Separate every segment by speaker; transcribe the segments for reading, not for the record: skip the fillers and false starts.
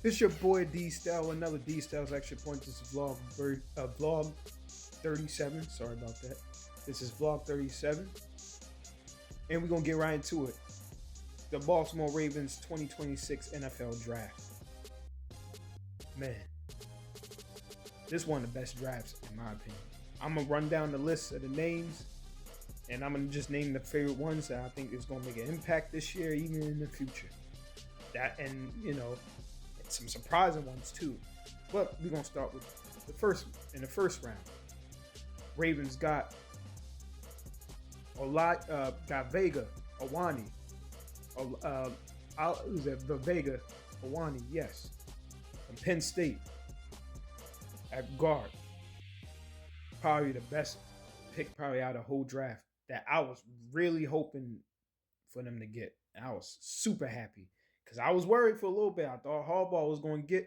Speaker 1: It's your boy D-STÄL, another D-STÄL'S Extrapoint. This is vlog 37. Sorry about that. This is vlog 37. And we're going to get right into it. The Baltimore Ravens 2026 NFL Draft. Man, this is one of the best drafts in my opinion. I'm going to run down the list of the names, and I'm going to just name the favorite ones that I think is going to make an impact this year, even in the future. Some surprising ones too. But we're gonna start with the first round. Ravens got Vega Awani. Who's that? Vega Awani, yes. From Penn State at guard. Probably the best pick probably out of the whole draft that I was really hoping for them to get. And I was super happy. Because I was worried for a little bit. I thought Harbaugh was going to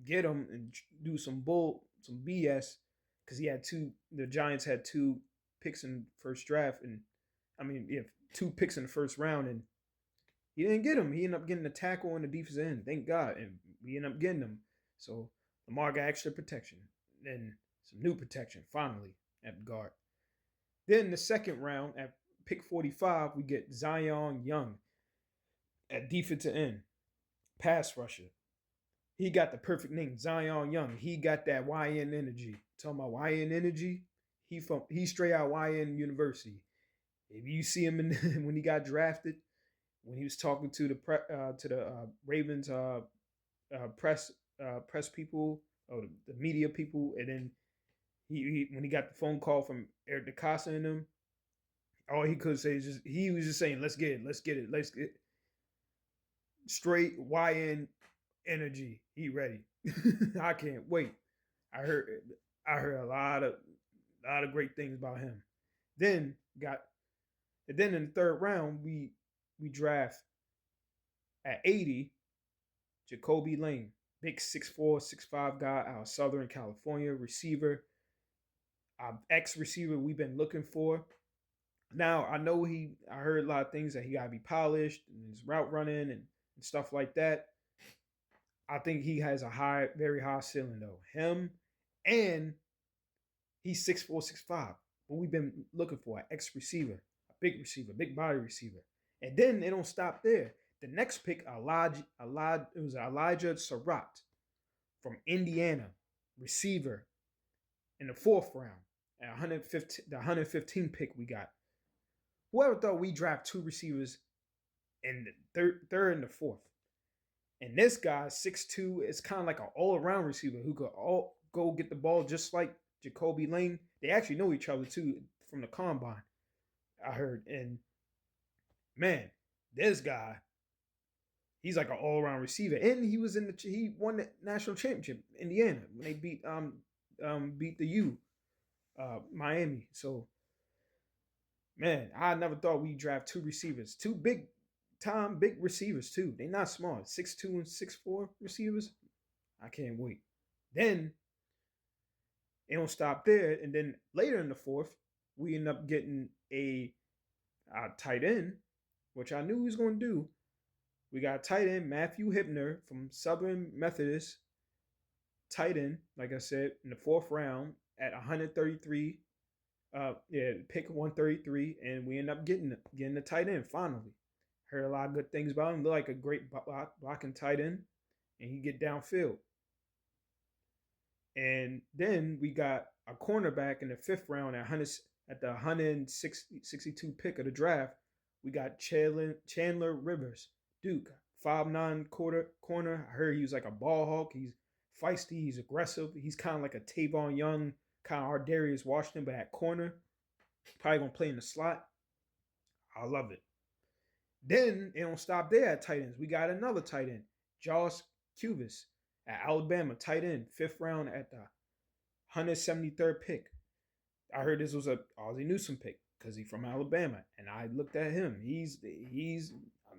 Speaker 1: get him and do some BS. Because the Giants had 2 picks in the first draft. And 2 picks in the first round. And he didn't get him. He ended up getting a tackle on the defensive end. Thank God. And we ended up getting him. So Lamar got extra protection. Then some new protection, finally, at guard. Then the second round, at pick 45, we get Zion Young at defensive end, pass rusher. He got the perfect name, Zion Young. He got that YN energy. Talking about YN energy, he's straight out YN University. If you see him when he got drafted, when he was talking to the Ravens press people or the media people, and then when he got the phone call from Eric DeCosta and them, all he could say is he was just saying, let's get it. Straight YN energy. He ready. I can't wait. I heard a lot of great things about him. Then in the third round we draft at 80 Jacoby Lane, big 6'4", 6'5" guy out of Southern California, receiver, ex-receiver we've been looking for. Now I know I heard a lot of things that he gotta be polished and his route running and stuff like that. I think he has a very high ceiling though. Him, and he's 6'4", 6'5". What we've been looking for, an ex-receiver, a big receiver, big body receiver. And then they don't stop there. The next pick, Elijah Surratt from Indiana, receiver, in the 4th round at 115, the 115 pick we got. Whoever thought we draft 2 receivers in the third and the 4th. And this guy, 6'2", is kind of like an all-around receiver who could go get the ball just like Jacoby Lane. They actually know each other too from the combine, I heard. And man, this guy, he's like an all-around receiver. And he won the national championship in Indiana when they beat the U, Miami. So man, I never thought we'd draft 2 receivers, 2 big receivers too. They're not small. 6'2" and 6'4" receivers. I can't wait. Then it don't stop there. And then later in the 4th, we end up getting a tight end, which I knew he was going to do. We got tight end Matthew Hibner from Southern Methodist, tight end, like I said, in the 4th round at 133. Pick 133, and we end up getting the tight end finally. Heard a lot of good things about him. Look like a great blocking tight end, and he get downfield. And then we got a cornerback in the 5th round at the 162 pick of the draft. We got Chandler Rivers, Duke, 5'9" corner. I heard he was like a ball hawk. He's feisty. He's aggressive. He's kind of like a Tavon Young, kind of Ardarius Washington, but at corner. Probably going to play in the slot. I love it. Then it don't stop there at tight ends. We got another tight end, Josh Cuvis at Alabama, tight end, 5th round at the 173rd pick. I heard this was a Ozzie Newsome pick because he's from Alabama, and I looked at him. He's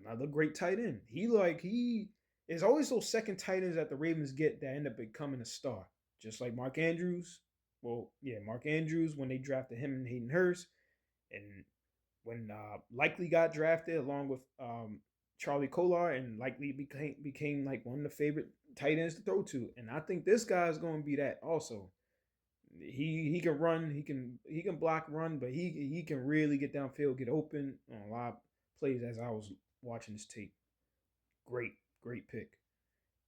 Speaker 1: another great tight end. He is always those second tight ends that the Ravens get that end up becoming a star, just like Mark Andrews. Well, yeah, Mark Andrews when they drafted him and Hayden Hurst, and when Likely got drafted along with Charlie Kolar, and Likely became like one of the favorite tight ends to throw to. And I think this guy is going to be that also. He can run, he can block, run, but he can really get downfield, get open on a lot of plays as I was watching this tape. Great pick.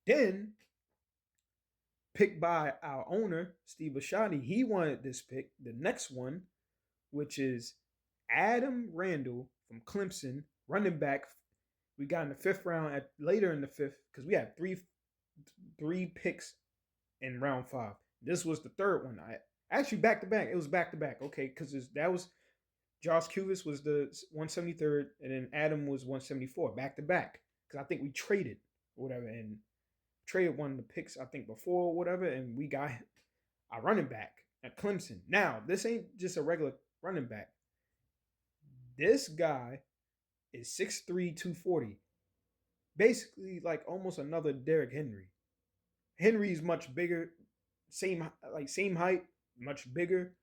Speaker 1: Then, picked by our owner, Steve Bashani, he wanted this pick. The next one, which is Adam Randall from Clemson, running back. We got in the 5th round, later in the 5th, because we had three picks in round 5. This was the 3rd one. Actually back to back. It was back to back. Okay, because that was Josh Cuvis was the 173rd, and then Adam was 174. Back to back. Because I think we traded or whatever, and traded one of the picks I think before or whatever, and we got a running back at Clemson. Now this ain't just a regular running back. This guy is 6'3", 240. Basically like almost another Derrick Henry. Henry's much bigger, same height, much bigger,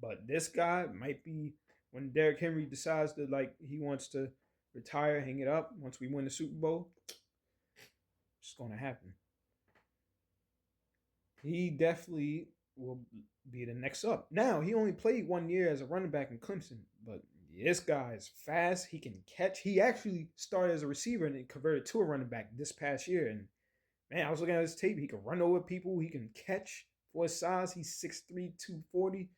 Speaker 1: but this guy might be, when Derrick Henry decides that like he wants to retire, hang it up once we win the Super Bowl, it's gonna happen. He definitely will be the next up. Now, he only played 1 year as a running back in Clemson, but this guy is fast. He can catch. He actually started as a receiver and then converted to a running back this past year. And man, I was looking at his tape. He can run over people. He can catch for his size. He's 6'3", 240.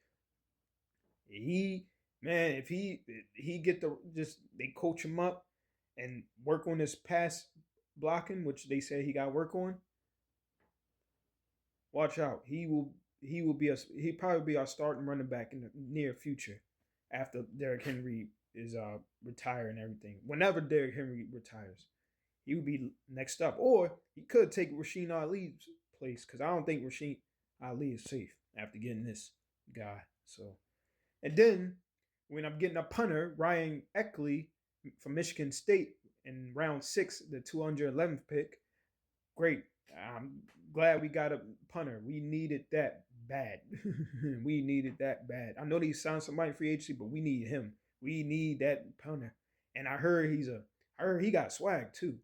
Speaker 1: If he get they coach him up and work on his pass blocking, which they say he got work on. Watch out. He'll probably be our starting running back in the near future after Derrick Henry is retired and everything. Whenever Derrick Henry retires, he would be next up. Or he could take Rasheen Ali's place, because I don't think Rasheen Ali is safe after getting this guy. So, and then we end up getting a punter, Ryan Eckley from Michigan State in round 6, the 211th pick. Great. I'm glad we got a punter. We needed that bad. We needed that bad. I know they signed somebody free agency, but we need him. We need that punter. And I heard he got swag too.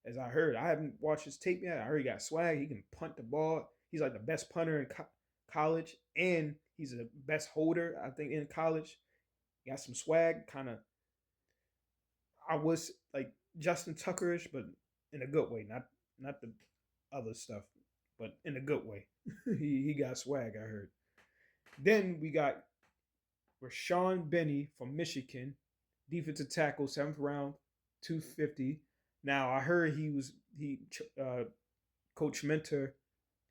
Speaker 1: As I heard, I haven't watched his tape yet. I heard he got swag. He can punt the ball. He's like the best punter in college, and he's the best holder, I think, in college. He got some swag, kind of. I was like Justin Tuckerish, but in a good way, not the other stuff, but in a good way. he got swag, I heard. Then we got Rashawn Benny from Michigan, defensive tackle, 7th round, 250. Now I heard Coach Mentor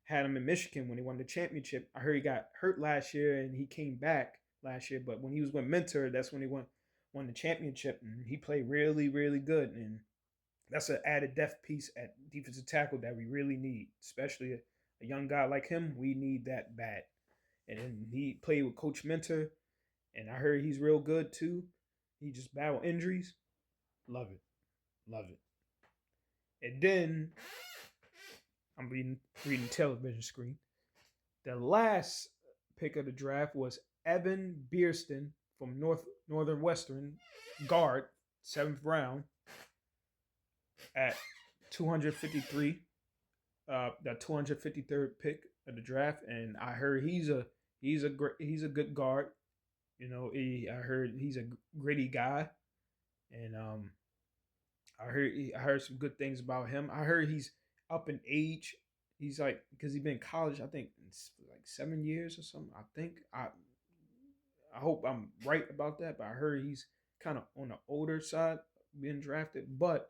Speaker 1: had him in Michigan when he won the championship. I heard he got hurt last year and he came back last year, but when he was with Mentor, that's when he won the championship, and he played really, really good. And that's an added depth piece at defensive tackle that we really need, especially a young guy like him. We need that bad. And then he played with Coach Mentor, and I heard he's real good too. He just battled injuries. Love it. And then I'm reading television screen. The last pick of the draft was Evan Beerston from Northern Western, guard, 7th round at 253, the 253rd pick of the draft. And I heard he's a good guard. You know, I heard he's a gritty guy, and I heard some good things about him. I heard he's up in age. He's like, because he's been in college, I think it's like 7 years or something. I think I hope I'm right about that, but I heard he's kind of on the older side being drafted. But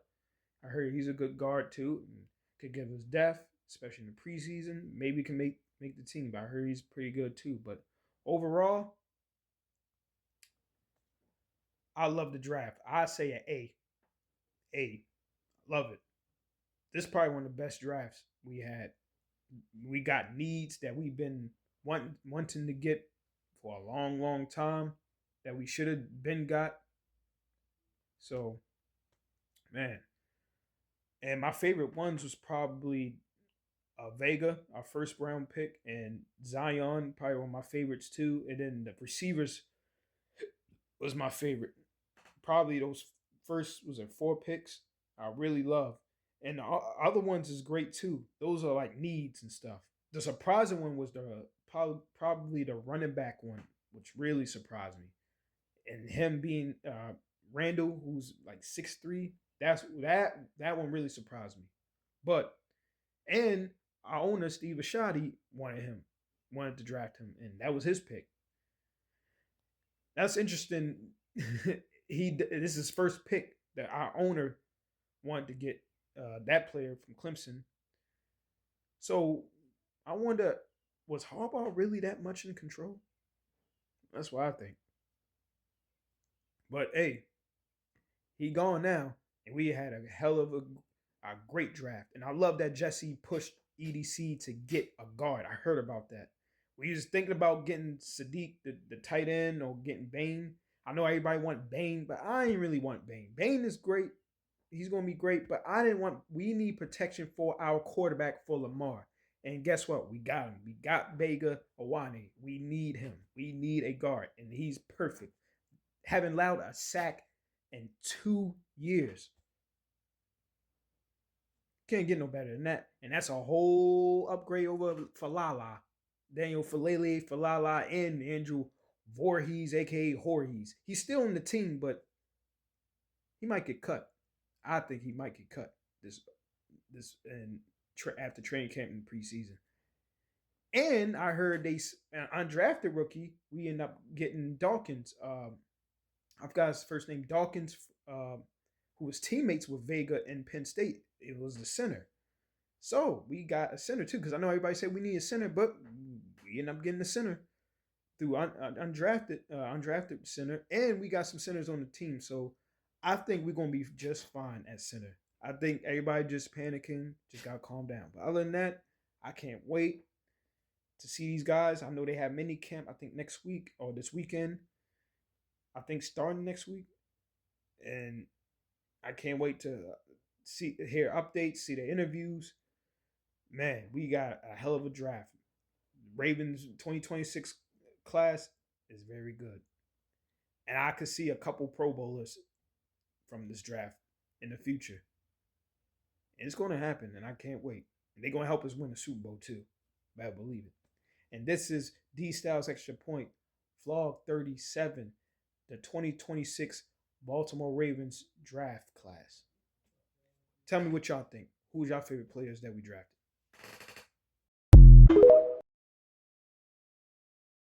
Speaker 1: I heard he's a good guard too, and could give us depth, especially in the preseason. Maybe can make the team, but I heard he's pretty good too. But overall, I love the draft. I say an A. Love it. This is probably one of the best drafts we had. We got needs that we've been wanting to get for a long, long time that we should have been got. So, man. And my favorite ones was probably Vega, our 1st round pick, and Zion, probably one of my favorites too. And then the receivers was my favorite. Probably those first 4 picks I really love. And the other ones is great too. Those are like needs and stuff. The surprising one was probably the running back one, which really surprised me. And him being Randall, who's like 6'3", that one really surprised me. But and our owner Steve Ashadi wanted to draft him, and that was his pick. That's interesting. This is his first pick that our owner wanted to get that player from Clemson. So I wonder, was Harbaugh really that much in control? That's what I think. But hey, he gone now, and we had a hell of a great draft. And I love that Jesse pushed EDC to get a guard. I heard about that. We was thinking about getting Sadiq, the tight end, or getting Bain. I know everybody want Bain, but I ain't really want Bain. Bain is great. He's going to be great, but we need protection for our quarterback for Lamar. And guess what? We got him. We got Vega Awane. We need him. We need a guard, and he's perfect. Haven't allowed a sack in 2 years. Can't get no better than that. And that's a whole upgrade over Falala. Daniel Falala, and Andrew Voorhees, a.k.a. Voorhees. He's still on the team, but he might get cut. I think he might get cut after training camp in preseason. And I heard they undrafted rookie. We end up getting Dawkins. I've got his first name, Dawkins, who was teammates with Vega in Penn State. It was the center. So we got a center too, because I know everybody said we need a center, but we end up getting the center through undrafted center, and we got some centers on the team. So I think we're gonna be just fine at center. I think everybody just panicking, just gotta calm down. But other than that, I can't wait to see these guys. I know they have mini camp, I think next week or this weekend. I think starting next week. And I can't wait to hear updates, see the interviews. Man, we got a hell of a draft. Ravens 2026 class is very good. And I could see a couple Pro Bowlers from this draft in the future. And it's going to happen, and I can't wait. And they're going to help us win the Super Bowl too. Better believe it. And this is D-Styles Extra Point, Vlog 37, the 2026 Baltimore Ravens draft class. Tell me what y'all think. Who's your favorite players that we drafted?